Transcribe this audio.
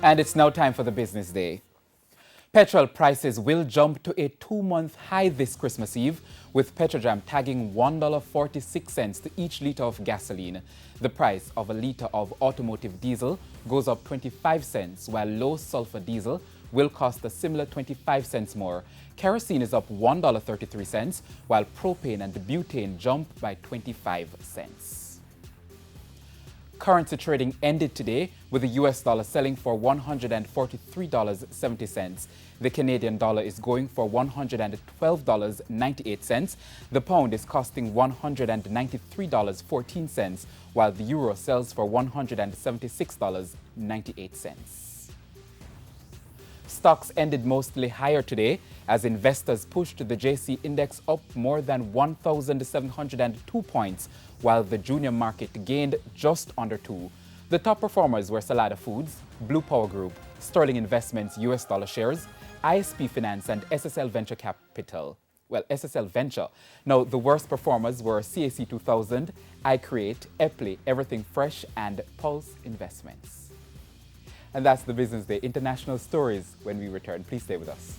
And it's now time for the business day. Petrol prices will jump to a 2-month high this Christmas Eve, with Petrojam tagging $1.46 to each liter of gasoline. The price of a liter of automotive diesel goes up 25 cents, while low sulfur diesel will cost a similar 25 cents more. Kerosene is up $1.33, while propane and butane jump by 25 cents. Currency trading ended today with the US dollar selling for $143.70. The Canadian dollar is going for $112.98. The pound is costing $193.14, while the euro sells for $176.98. Stocks ended mostly higher today as investors pushed the JC index up more than 1,702 points, while the junior market gained just under 2. The top performers were Salada Foods, Blue Power Group, Sterling Investments US dollar shares, ISP Finance, and SSL Venture Capital. Well, SSL Venture. Now, the worst performers were CAC 2000, iCreate, Epley, Everything Fresh, and Pulse Investments. And that's the Business Day. International stories when we return. Please stay with us.